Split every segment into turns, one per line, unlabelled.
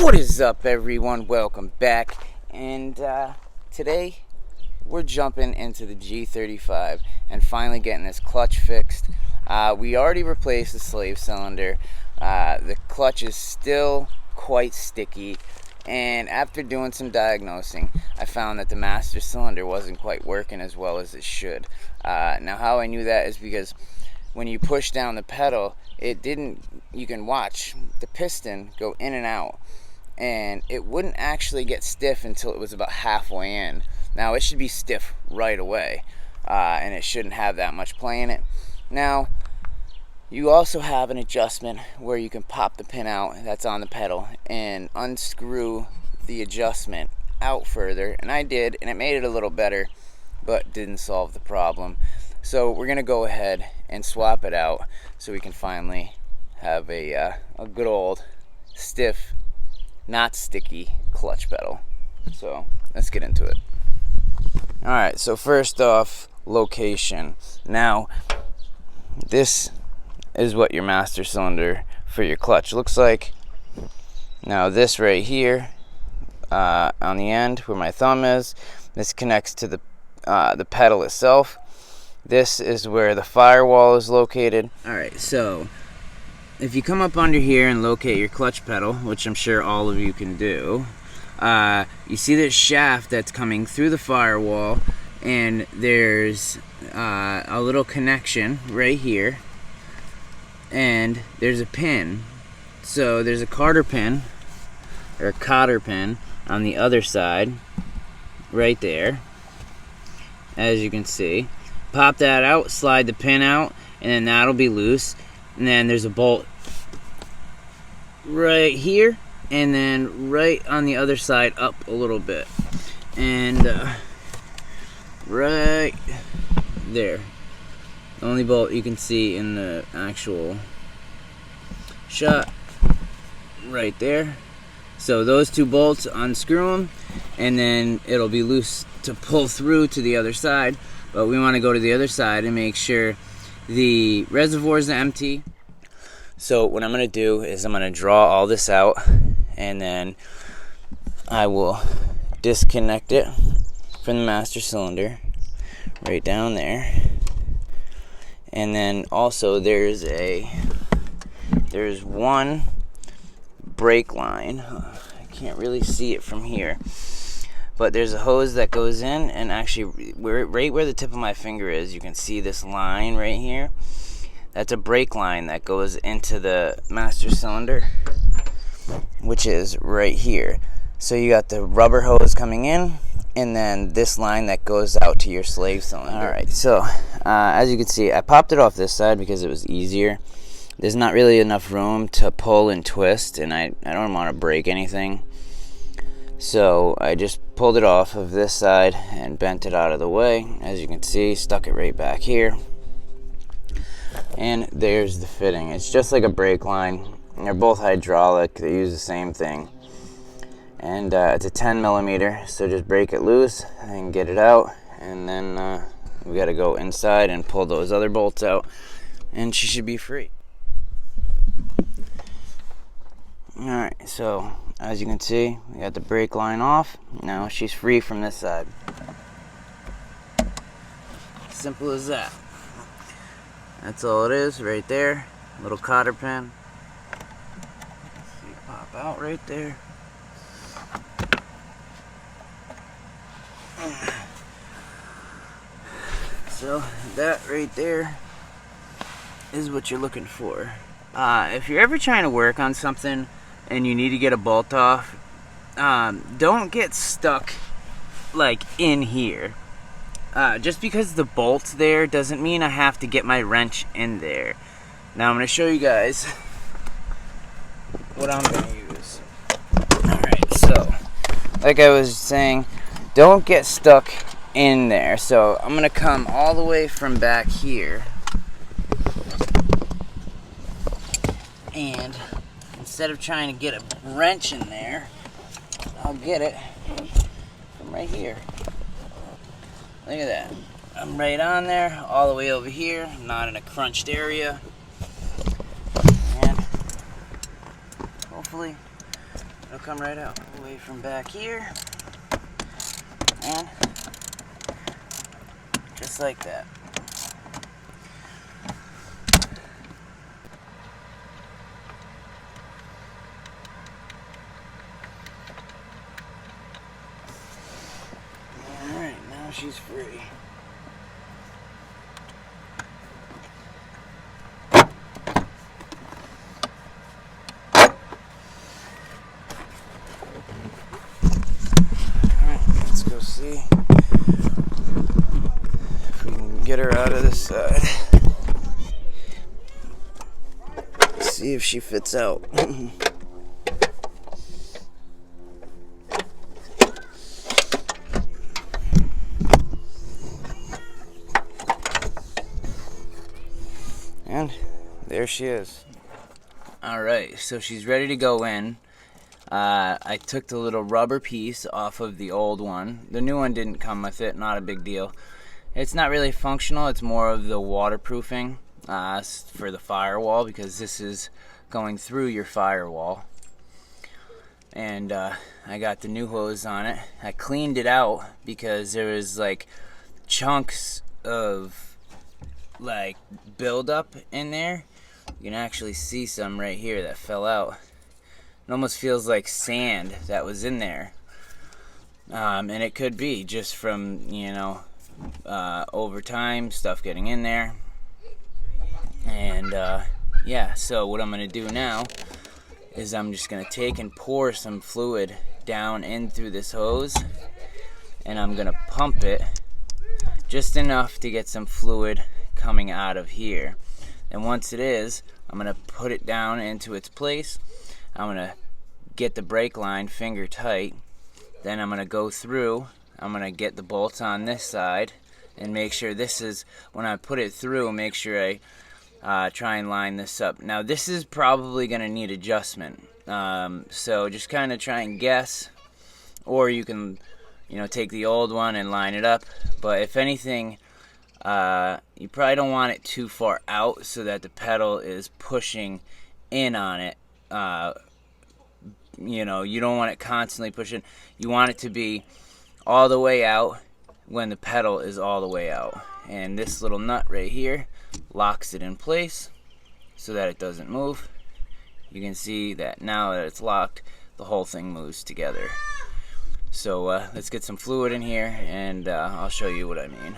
What is up, everyone? Welcome back. And today we're jumping into the G35 and finally getting this clutch fixed. We already replaced the slave cylinder. The clutch is still quite sticky, and after doing some diagnosing, I found that the master cylinder wasn't quite working as well as it should. Now, how I knew that is because when you push down the pedal, you can watch the piston go in and out, and it wouldn't actually get stiff until it was about halfway in. Now, it should be stiff right away, and it shouldn't have that much play in it. Now, you also have an adjustment where you can pop the pin out that's on the pedal and unscrew the adjustment out further, and I did, and it made it a little better, but didn't solve the problem. So we're gonna go ahead and swap it out so we can finally have a good old stiff, not sticky clutch pedal. So let's get into it. All right, so first off, location. Now, this is what your master cylinder for your clutch looks like. Now, this right here on the end where my thumb is, this connects to the pedal itself. This is where the firewall is located. All right, so if you come up under here and locate your clutch pedal, which I'm sure all of you can do, you see this shaft that's coming through the firewall, and there's a little connection right here, and there's a pin. So there's a cotter pin on the other side right there, as you can see. Pop that out, slide the pin out, and then that'll be loose. And then there's a bolt right here, and then right on the other side up a little bit, and right there. The only bolt you can see in the actual shot right there. So those two bolts, unscrew them, and then it'll be loose to pull through to the other side. But we want to go to the other side and make sure the reservoir is empty. So what I'm going to do is I'm going to draw all this out, and then I will disconnect it from the master cylinder right down there. And then also there's one brake line. I can't really see it from here, but there's a hose that goes in, and actually right where the tip of my finger is, you can see this line right here. That's a brake line that goes into the master cylinder, which is right here. So you got the rubber hose coming in, and then this line that goes out to your slave cylinder. All right, so as you can see, I popped it off this side because it was easier. There's not really enough room to pull and twist, and I don't want to break anything. So I just pulled it off of this side and bent it out of the way. As you can see, stuck it right back here. And there's the fitting. It's just like a brake line. They're both hydraulic. They use the same thing. And it's a 10 millimeter, so just break it loose and get it out. And then we got to go inside and pull those other bolts out, and she should be free. Alright, so as you can see, we got the brake line off. Now she's free from this side. Simple as that. That's all it is right there. Little cotter pin. See it pop out right there. So that right there is what you're looking for. If you're ever trying to work on something and you need to get a bolt off, don't get stuck like in here. Just because the bolt's there doesn't mean I have to get my wrench in there. Now I'm going to show you guys what I'm going to use. Alright, so like I was saying, don't get stuck in there. So I'm going to come all the way from back here, and instead of trying to get a wrench in there, I'll get it from right here. Look at that. I'm right on there, all the way over here. I'm not in a crunched area. And hopefully it'll come right out. Away from back here. And just like that. Alright, now she's free. Let's go see if we can get her out of this side. See if she fits out. And there she is. Alright, so she's ready to go in. I took the little rubber piece off of the old one. The new one didn't come with it, not a big deal. It's not really functional, it's more of the waterproofing for the firewall, because this is going through your firewall. And I got the new hose on it. I cleaned it out because there was like chunks of like buildup in there. You can actually see some right here that fell out. It almost feels like sand that was in there. And it could be just from, you know, over time, stuff getting in there. And yeah, so what I'm going to do now is I'm just going to take and pour some fluid down in through this hose. And I'm going to pump it just enough to get some fluid coming out of here. And once it is, I'm going to put it down into its place. I'm going to get the brake line finger tight. Then I'm going to go through. I'm going to get the bolts on this side and make sure this is, when I put it through, make sure I try and line this up. Now this is probably going to need adjustment. So just kind of try and guess. Or you can, you know, take the old one and line it up. But if anything, you probably don't want it too far out so that the pedal is pushing in on it. You know, you don't want it constantly pushing. You want it to be all the way out when the pedal is all the way out. And this little nut right here locks it in place so that it doesn't move. You can see that now that it's locked, the whole thing moves together. So let's get some fluid in here and I'll show you what I mean.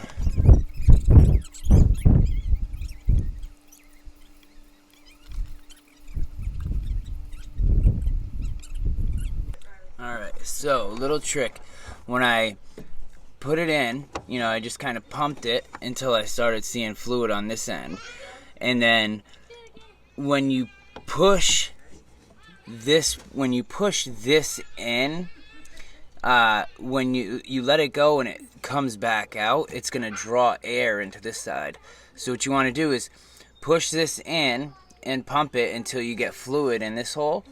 Alright, so little trick. When I put it in, you know, I just kind of pumped it until I started seeing fluid on this end. And then when you push this in, when you let it go and it comes back out, it's going to draw air into this side. So what you want to do is push this in and pump it until you get fluid in this hole.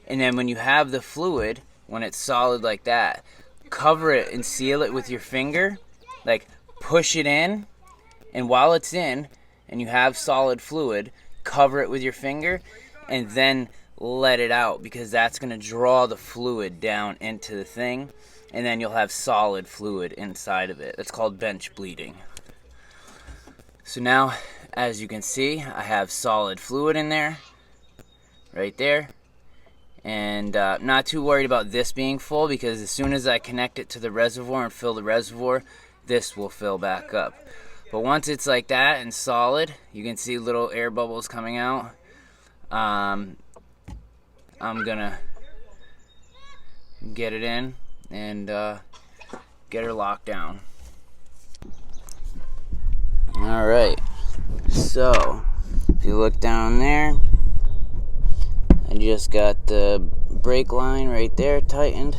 And then when you have the fluid, when it's solid like that, cover it and seal it with your finger. Like, push it in, and while it's in and you have solid fluid, cover it with your finger and then let it out, because that's going to draw the fluid down into the thing, and then you'll have solid fluid inside of it. That's called bench bleeding. So now, as you can see, I have solid fluid in there, right there. And not too worried about this being full, because as soon as I connect it to the reservoir and fill the reservoir, this will fill back up. But once it's like that and solid, you can see little air bubbles coming out. I'm gonna get it in and get her locked down. Alright, so if you look down there, I just got the brake line right there tightened,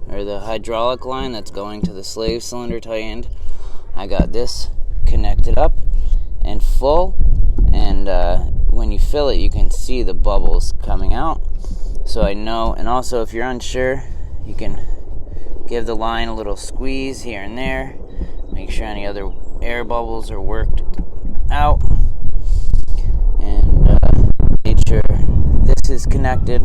or the hydraulic line that's going to the slave cylinder tightened. I got this connected up and full, and when you fill it, you can see the bubbles coming out. So I know, and also if you're unsure, you can give the line a little squeeze here and there, make sure any other air bubbles are worked out, and make sure this is connected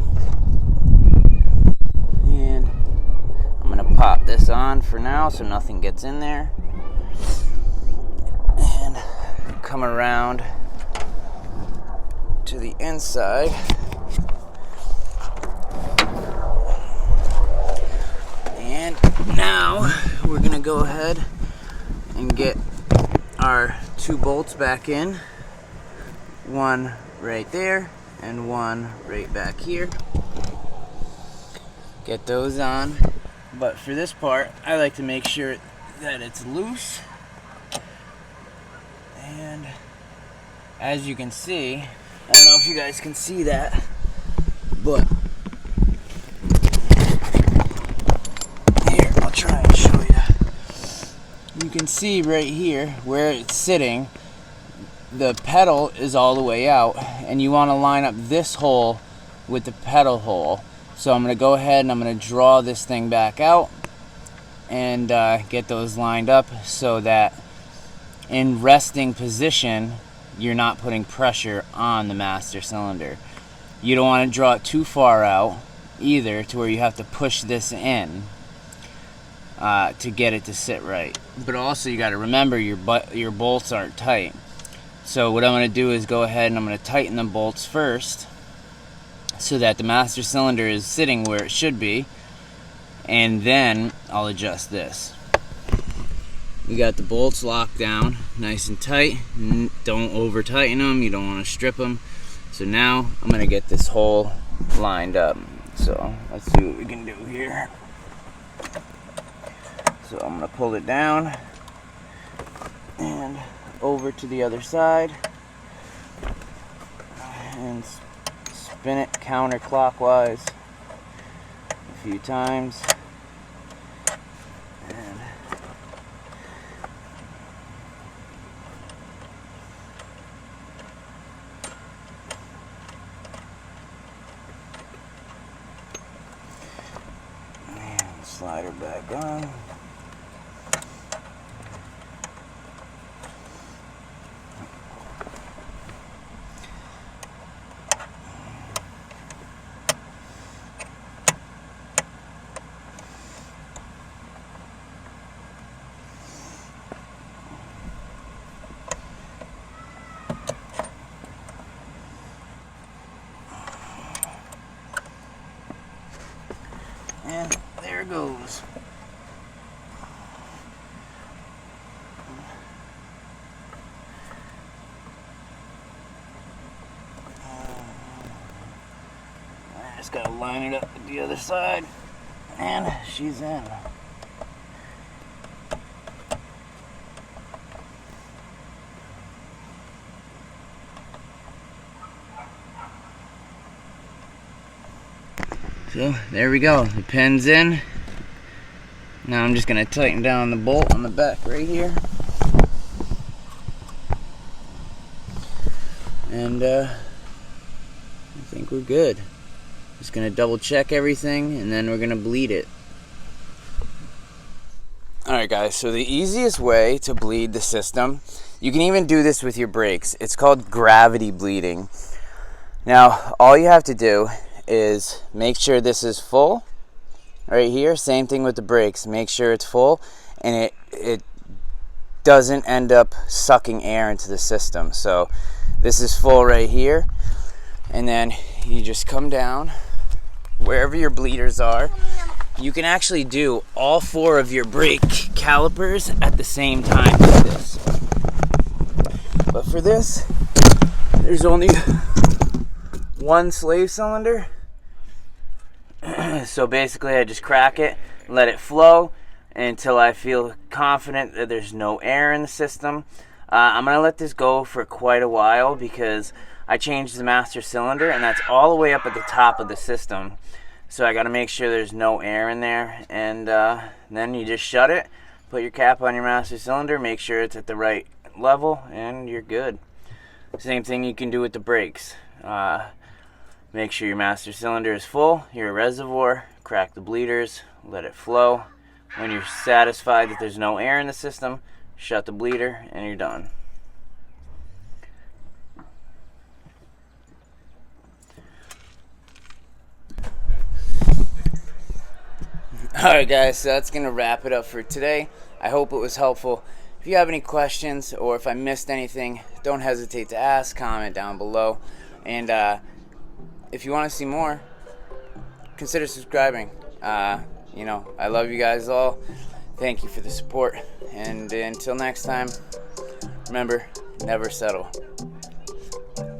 on for now so nothing gets in there. And come around to the inside. And now we're gonna go ahead and get our 2 bolts back in. One right there and one right back here. Get those on. But for this part, I like to make sure that it's loose. And as you can see, I don't know if you guys can see that, but here, I'll try and show you. You can see right here where it's sitting, the pedal is all the way out, and you want to line up this hole with the pedal hole. So I'm going to go ahead and I'm going to draw this thing back out and get those lined up so that in resting position you're not putting pressure on the master cylinder. You don't want to draw it too far out either to where you have to push this in to get it to sit right. But also you got to remember your bolts aren't tight. So what I'm going to do is go ahead and I'm going to tighten the bolts first so that the master cylinder is sitting where it should be, and then I'll adjust this. We got the bolts locked down nice and tight. Don't over tighten them, you don't want to strip them. So now I'm going to get this hole lined up. So let's see what we can do here. So I'm going to pull it down and over to the other side and spin it counterclockwise a few times. And slide her back on. And there it goes. I just gotta line it up with the other side, and she's in. So there we go, the pin's in. Now I'm just going to tighten down the bolt on the back right here. And I think we're good. Just going to double check everything and then we're going to bleed it. Alright guys, so the easiest way to bleed the system, you can even do this with your brakes. It's called gravity bleeding. Now all you have to do is make sure this is full right here. Same thing with the brakes, make sure it's full and it doesn't end up sucking air into the system. So this is full right here, and then you just come down wherever your bleeders are. You can actually do all 4 of your brake calipers at the same time with this, but for this there's only one slave cylinder. So basically I just crack it, let it flow until I feel confident that there's no air in the system. I'm going to let this go for quite a while because I changed the master cylinder and that's all the way up at the top of the system. So I got to make sure there's no air in there, and then you just shut it, put your cap on your master cylinder, make sure it's at the right level, and you're good. Same thing you can do with the brakes. Make sure your master cylinder is full, your reservoir, crack the bleeders, let it flow. When you're satisfied that there's no air in the system, shut the bleeder and you're done. Alright guys, so that's going to wrap it up for today. I hope it was helpful. If you have any questions or if I missed anything, don't hesitate to ask, comment down below. And if you want to see more, consider subscribing. I love you guys all. Thank you for the support. And until next time, remember, never settle.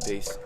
Peace.